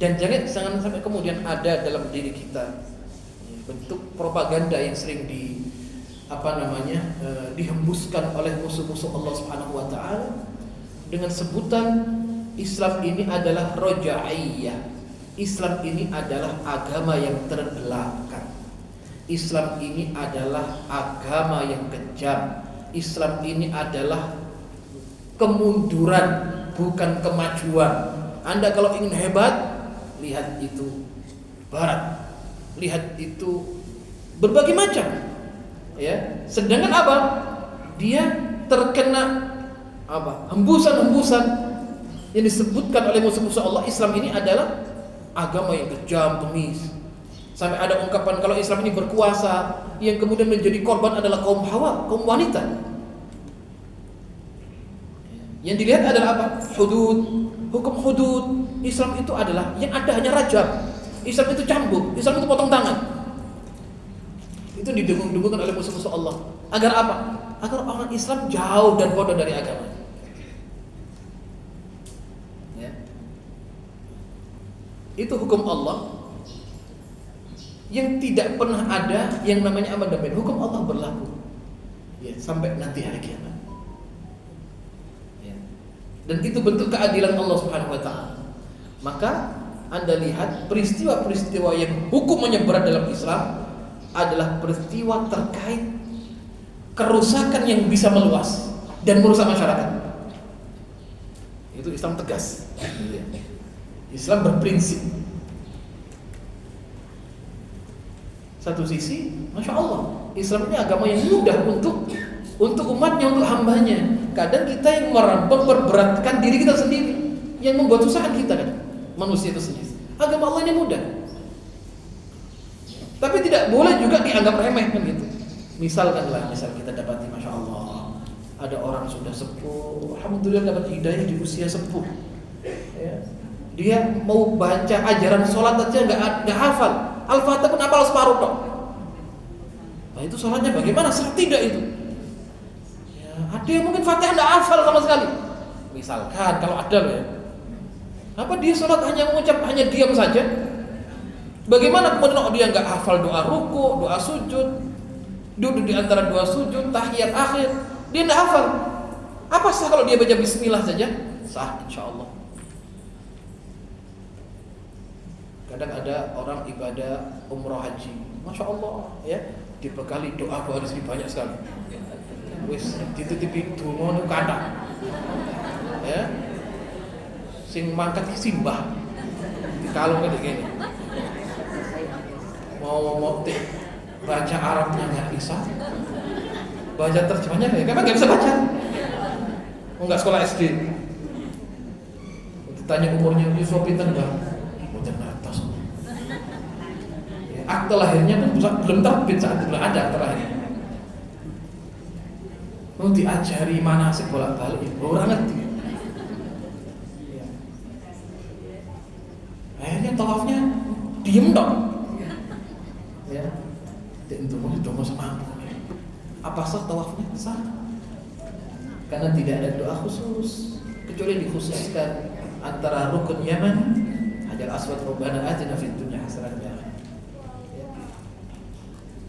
[SPEAKER 1] Dan jangan sampai kemudian ada dalam diri kita bentuk propaganda yang sering dihembuskan oleh musuh-musuh Allah Subhanahu wa taala dengan sebutan Islam ini adalah rojaiyah. Islam ini adalah agama yang terbelakang. Islam ini adalah agama yang kejam. Islam ini adalah kemunduran, bukan kemajuan. Anda kalau ingin hebat, lihat itu barat, lihat itu berbagai macam. Ya, sedangkan apa? Dia terkena hembusan-hembusan yang disebutkan oleh musuh-musuh Allah. Islam ini adalah agama yang kejam, bengis. Sampai ada ungkapan kalau Islam ini berkuasa, yang kemudian menjadi korban adalah kaum hawa, kaum wanita. Yang dilihat adalah apa? Hudud, hukum hudud. Islam itu adalah yang ada hanya rajam. Islam itu cambuk, Islam itu potong tangan. Itu didengung-dengungkan oleh musuh-musuh Allah. Agar apa? Agar orang Islam jauh dan bodoh dari agama. Ya. Itu hukum Allah yang tidak pernah ada yang namanya amandemen. Hukum Allah berlaku ya, sampai nanti hari kiamat. Ya. Dan itu bentuk keadilan Allah Subhanahu wa taala. Maka Anda lihat peristiwa-peristiwa yang hukumnya berat dalam Islam adalah peristiwa terkait kerusakan yang bisa meluas dan merusak masyarakat. Itu Islam tegas. Islam berprinsip. Satu sisi, Masya Allah, Islam ini agama yang mudah untuk umatnya, untuk hambanya. Kadang kita yang memperberatkan diri kita sendiri, yang membuat susah kita kan, manusia itu sendiri. Agama Allah ini mudah, tapi tidak boleh juga dianggap remeh kan gitu. Misal kita dapati, Masya Allah, ada orang sudah sepuh, alhamdulillah dapat hidayah di usia sepuh. Ya. Dia mau baca ajaran sholat aja nggak hafal. Al-Fatihah pun hafal separuh dong. Nah itu sholatnya bagaimana? Sah tidak itu? Ya, ada yang mungkin Fatihah nggak hafal sama sekali. Misalkan kalau ada loh ya. Apa dia sholat hanya mengucap, hanya diam saja? Bagaimana kemudian dia nggak hafal doa ruku, doa sujud, duduk di antara dua sujud, tahiyat akhir, dia nggak hafal? Apa sah kalau dia baca Bismillah saja? Sah, insya Allah. Kadang ada orang ibadah umroh haji, Masya Allah ya, dibekali doa-doa di sini banyak sekali. Wis dititipi donga nu kathah. Ya. Sing mangkat ki simbah. Dikalung ngene. Mau baca Arabnya enggak bisa. Baca terjemahnya ya, karena enggak bisa baca. Enggak sekolah SD. Ditanya umurnya, "Yusuf pinten, Bang?" Akte lahirnya pun belum terbit saat itu, belum ada akte lahirnya. Mau diajari mana sih bolak-balik, orang ngerti. Ya. Akhirnya tawafnya diem dong. Ya, itu mau semampu. Apa sah tawafnya? Sah. Karena tidak ada doa khusus, kecuali dikhususkan antara rukun Yaman, Hajar Aswad, Rabbana atina fid dunya hasanah.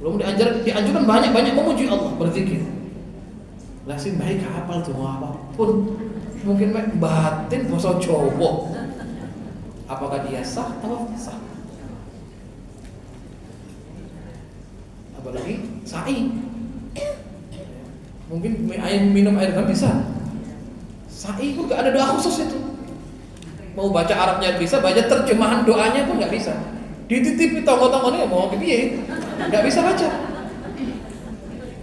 [SPEAKER 1] Belum dianjurkan banyak-banyak memuji Allah, berzikir. Lah sing baik hafal tuh apapun. Mungkin batin basa Jawa. Apakah dia sah? Tawaf sah. Apalagi sa'i. Mungkin minum air kan bisa. Sa'i pun gak ada doa khusus itu. Mau baca Arabnya bisa, baca terjemahan doanya pun gak bisa. Dititipi tonggo-tonggonya mau piye? Nggak bisa baca.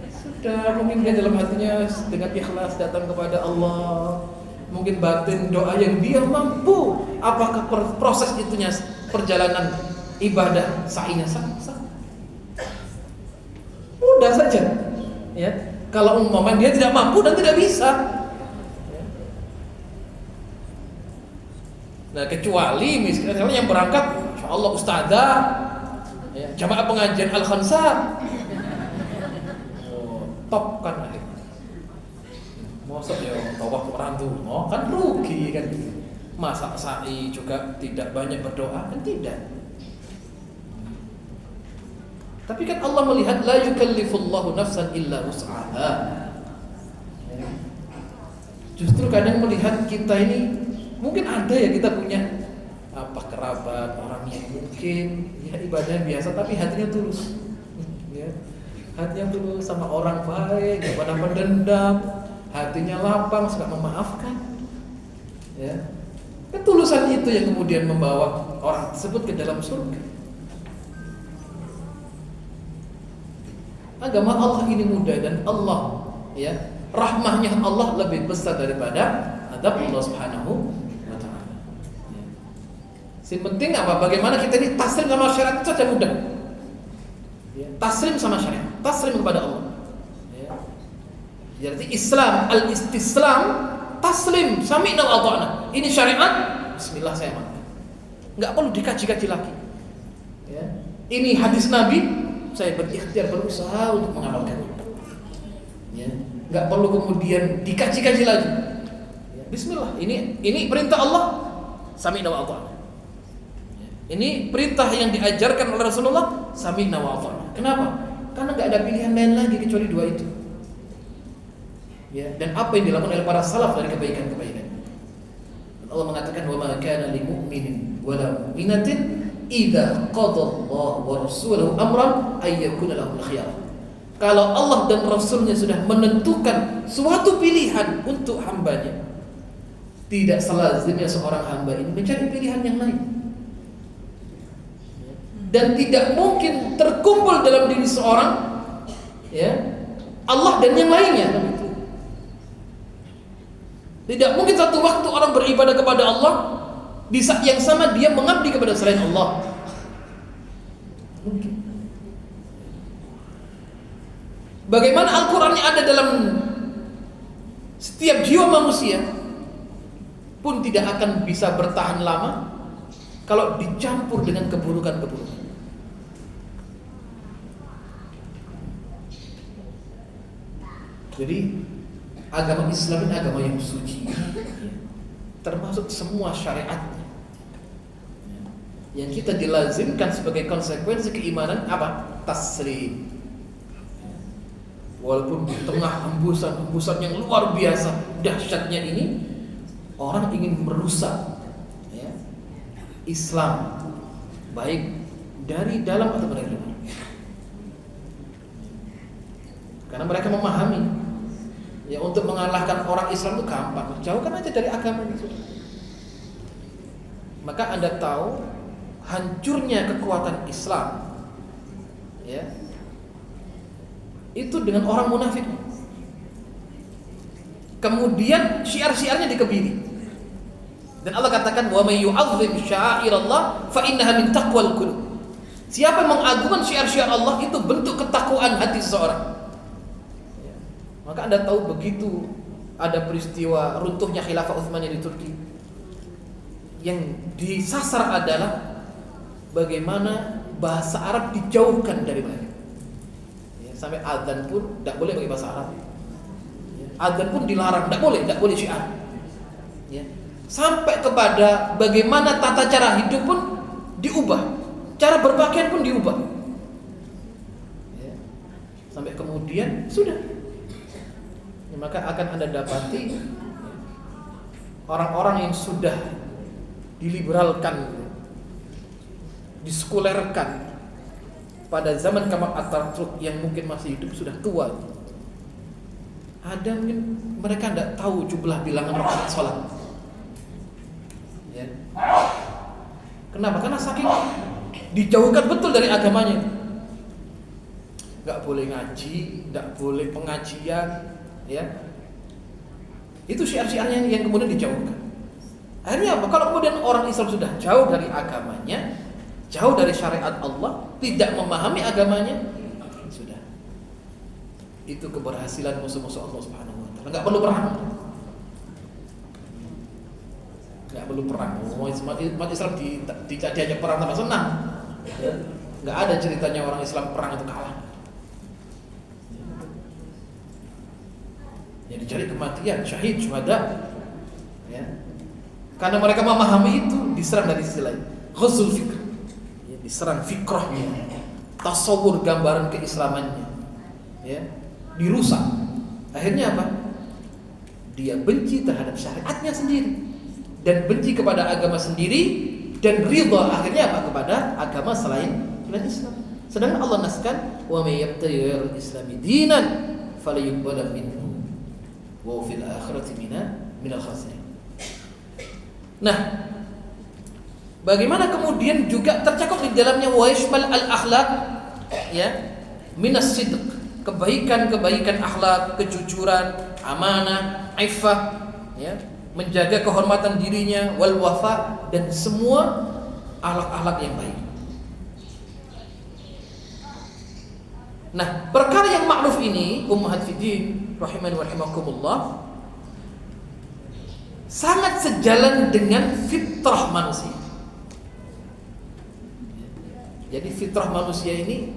[SPEAKER 1] Sudah mungkin dia dalam hatinya dengan ikhlas datang kepada Allah. Mungkin batin doa yang dia mampu. Apakah proses itunya perjalanan ibadah sa'inya sah? Mudah saja. Ya. Kalau umpamanya dia tidak mampu dan tidak bisa. Ya. Nah, kecuali misalnya yang berangkat, insya Allah ustadzah, ya, jamaah pengajian Al-Khansar, top kan akhirnya. Masa ya tawaf orang tuh, kan rugi kan. Masa sa'i juga tidak banyak berdoa, kan tidak. Tapi kan Allah melihat la yukallifullahu nafsan illa wus'aha. Justru kadang melihat kita ini, mungkin ada ya kita punya kerabat, orang yang mungkin ya ibadah biasa tapi hatinya tulus. Ya. Hatinya tulus sama orang baik, enggak pada pendendam, hatinya lapang, suka memaafkan. Ya. Ketulusan itu yang kemudian membawa orang tersebut ke dalam surga. Agama Allah ini mudah dan Allah, ya, rahmahnya Allah lebih besar daripada adab Allah Subhanahu wa taala. Ya. Yang penting apa? Bagaimana kita ini taslim sama syariat itu saja mudah. Ya, taslim sama syariat, taslim kepada Allah. Ya. Jadi Islam, al-istislam, taslim, sami'na wa ata'na. Ini syariat, bismillah saya makan. Enggak perlu dikaji-kaji lagi. Ya. Ini hadis Nabi, saya berikhtiar, berusaha untuk mengamalkannya. Ya, enggak perlu kemudian dikaji-kaji lagi. Ya, bismillah, ini perintah Allah, sami'na wa ata'na. Ya, ini perintah yang diajarkan oleh Rasulullah, sami'na wa ata'na. Kenapa? Karena enggak ada pilihan lain lagi kecuali dua itu. Ya, dan apa yang dilakukan oleh para salaf dari kebaikan-kebaikan. Allah mengatakan wa ma kana lil mu'minin wa la mu'minatin idza qadallahu wa rasuluhu amran ay yakuna lahum khiyarah. Kalau Allah dan Rasulnya sudah menentukan suatu pilihan untuk hambanya, tidak selazimnya seorang hamba ini mencari pilihan yang lain. Dan tidak mungkin terkumpul dalam diri seorang, ya, Allah dan yang lainnya. Tidak mungkin satu waktu orang beribadah kepada Allah, di saat yang sama dia mengabdi kepada selain Allah. Mungkin. Bagaimana Al-Qurannya ada dalam setiap jiwa manusia pun tidak akan bisa bertahan lama kalau dicampur dengan keburukan-keburukan. Jadi agama Islam ini agama yang suci, termasuk semua syariatnya. Yang kita dilazimkan sebagai konsekuensi keimanan apa? Taslim. Walaupun di tengah hembusan yang luar biasa dahsyatnya ini, orang ingin merusak, ya, Islam, baik dari dalam atau dari luar. Karena mereka memahami, ya, untuk mengalahkan orang Islam itu gampang, jauhkan aja dari agama itu. Maka Anda tahu hancurnya kekuatan Islam, ya, itu dengan orang munafik. Kemudian syiar-syiarnya dikebiri. Dan Allah katakan wa may yu'azzim sya'airallah fa innaha min taqwal qulub. Siapa yang mengagungkan syiar-syiar Allah itu bentuk ketakwaan hati seseorang. Ya. Maka Anda tahu begitu ada peristiwa runtuhnya khilafah Utsmaniyah di Turki, yang disasar adalah bagaimana bahasa Arab dijauhkan dari mereka. Sampai adzan pun tidak boleh pakai bahasa Arab. Adzan pun dilarang, tidak boleh syiar. Ya. Sampai kepada bagaimana tata cara hidup pun diubah, cara berpakaian pun diubah. Ya. Sampai kemudian sudah. Ya, maka akan Anda dapati orang-orang yang sudah diliberalkan, disekulerkan pada zaman Kemal Atatürk yang mungkin masih hidup sudah tua. Ada mungkin mereka tidak tahu jumlah bilangan rakaat sholat. Ya. Kenapa? Karena saking dijauhkan betul dari agamanya. Gak boleh ngaji, gak boleh pengajian, ya. Itu syiar-syiarnya yang kemudian dijauhkan. Akhirnya apa? Kalau kemudian orang Islam sudah jauh dari agamanya, jauh dari syariat Allah, tidak memahami agamanya, sudah. Itu keberhasilan musuh-musuh Allah Subhanahu wa taala. Enggak perlu perang. Enggak perlu perang. Umat Islam diajak perang tambah senang. Nggak ada ceritanya orang Islam perang itu kalah. Ya dicari kematian, syahid, syuhada. Ya. Karena mereka memahami itu, diserang dari sisi lain. Ghazul fikr. Ya, diserang fikrahnya. Tasawur gambaran keislamannya. Ya, dirusak. Akhirnya apa? Dia benci terhadap syariatnya sendiri dan benci kepada agama sendiri dan ridha akhirnya apa? Kepada agama selain Islam. Sedangkan Allah naskan wa may yabtaghi islami dinan falyuqbal minhu wa fil akhirati minal khasirin. Nah, bagaimana kemudian juga tercakup di dalamnya wa yashmal al akhlaq, ya, minas sidq, kebaikan-kebaikan akhlak, kejujuran, amanah, iffah, ya, menjaga kehormatan dirinya, wal wafa, dan semua akhlak-akhlak yang baik. Nah, perkara yang ma'ruf ini, ummahat fiddin rahimani wa rahimakumullah, sangat sejalan dengan fitrah manusia. Jadi fitrah manusia ini,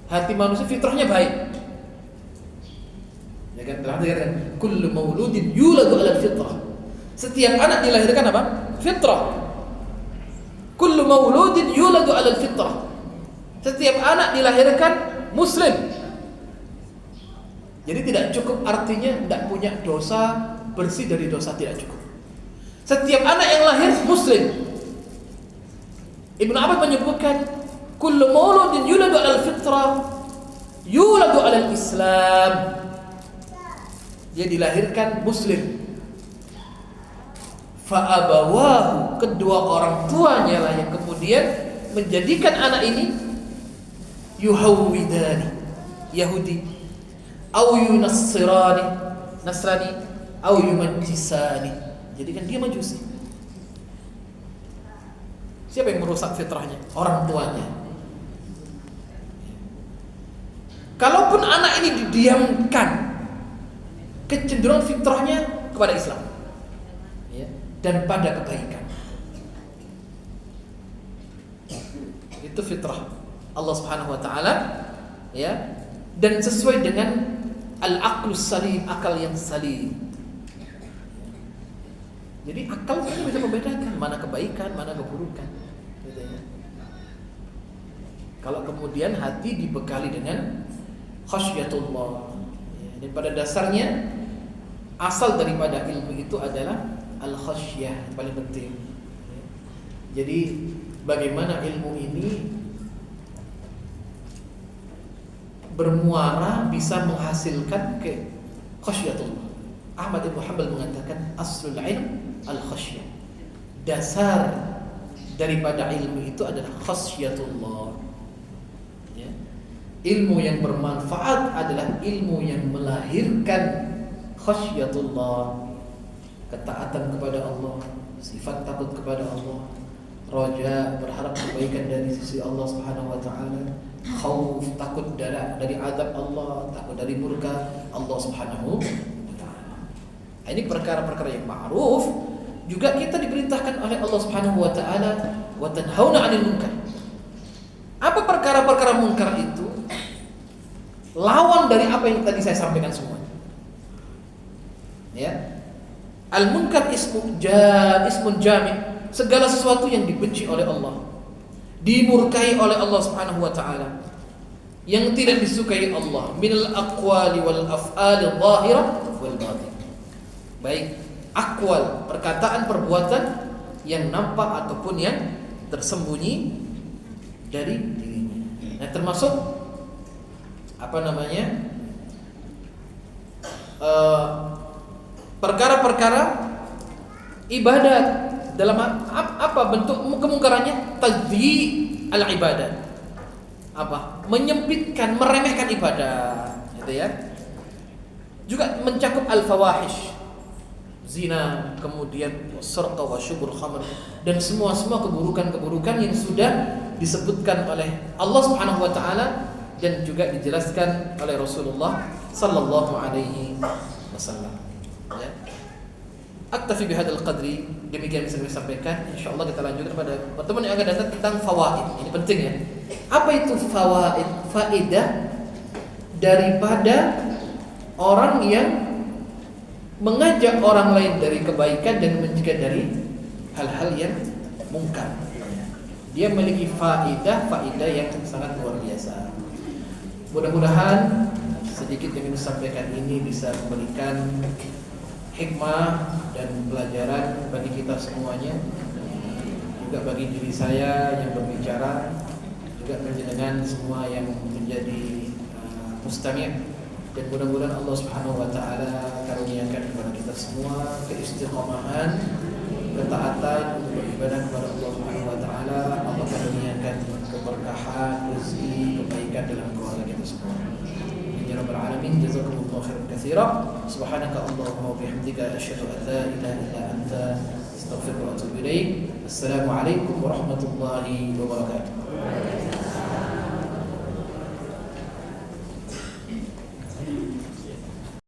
[SPEAKER 1] hati manusia fitrahnya baik. Ya kan, telah dikatakan kullu mauludin yuladu 'ala fitrah. Setiap anak dilahirkan apa? Fitrah. Kullu mauludin yuladu 'ala fitrah. Setiap anak dilahirkan muslim. Jadi tidak cukup artinya tidak punya dosa, bersih dari dosa, tidak cukup. Setiap anak yang lahir muslim. Ibnu Abbas menyebutkan kullu mauludin yuladu 'ala fitrah yuladu 'ala Islam. Dia dilahirkan muslim. Fa'abawahu, kedua orang tuanya lah yang kemudian menjadikan anak ini yuhawwidani, Yahudi, au yunassirani, Nasrani, au yumajjisani. Jadikan dia majusi. Siapa yang merusak fitrahnya? Orang tuanya. Kalaupun anak ini didiamkan, kecenderungan fitrahnya kepada Islam, ya, dan pada kebaikan. Itu fitrah Allah Subhanahu wa taala, ya, dan sesuai dengan al-aqlus salim, akal yang salim. Jadi akal kita bisa membedakan mana kebaikan, mana keburukan, gitu ya. Kalau kemudian hati dibekali dengan khasyatullah, ya, dan pada dasarnya asal daripada ilmu itu adalah al-khasyah, yang paling penting. Jadi bagaimana ilmu ini bermuara bisa menghasilkan ke khasyatullah. Ahmad bin Hanbal mengatakan aslul ilm al-khasyah. Dasar daripada ilmu itu adalah khasyatullah. Ya. Ilmu yang bermanfaat adalah ilmu yang melahirkan khasyatullah, ketaatan kepada Allah, sifat takut kepada Allah, raja, berharap kebaikan dari sisi Allah Subhanahu wa taala, khauf, takut dari azab Allah, takut dari murka Allah Subhanahu wa taala. Ini perkara-perkara yang ma'ruf. Juga kita diperintahkan oleh Allah Subhanahu wa taala wa tanhauna 'anil munkar. Apa perkara-perkara munkar itu? Lawan dari apa yang tadi saya sampaikan semua. Ya. Al-munkar ismun jami', segala sesuatu yang dibenci oleh Allah, dimurkai oleh Allah Subhanahu wa taala, yang tidak disukai Allah, minal aqwali wal af'ali adh-dhahirah wal batin. Baik aqwal, perkataan, perbuatan yang nampak ataupun yang tersembunyi dari dirinya. Nah, termasuk perkara-perkara ibadat. Dalam apa bentuk kemungkarannya? Tadhi al-ibadah. Apa? Menyempitkan, meremehkan ibadah, gitu ya. Juga mencakup al-fawahish, zina, kemudian serta wa syurbul khamr, dan semua keburukan-keburukan yang sudah disebutkan oleh Allah Subhanahu wa taala dan juga dijelaskan oleh Rasulullah sallallahu alaihi wasallam, ya. Aktafi bihadzal qadri, demikian bisa kami sampaikan. Insyaallah kita lanjutkan pada pertemuan yang akan datang tentang fawaid. Ini penting ya. Apa itu fawaid? Faedah daripada orang yang mengajak orang lain dari kebaikan dan mencegah dari hal-hal yang mungkar. Dia memiliki faedah yang sangat luar biasa. Mudah-mudahan sedikit yang saya sampaikan ini bisa memberikan hikmah dan pelajaran bagi kita semuanya, juga bagi diri saya yang berbicara, juga dengan semua yang menjadi mustami'. Dan mudah-mudahan Allah Subhanahu wa taala karuniakan kepada kita semua keistiqomahan, ketaatan untuk beribadah kepada Allah Subhanahu wa taala. Allah karuniakan keberkahan, rezeki, kebaikan dalam keluarga kita semua. Ya Rabbal Alamin, jazakumullahu khairan katsiran. Subhanaka Allahumma wa bihamdika asyhadu an la ilaha illa anta astaghfiruka wa atubu ilaik. Assalamualaikum warahmatullahi wabarakatuh.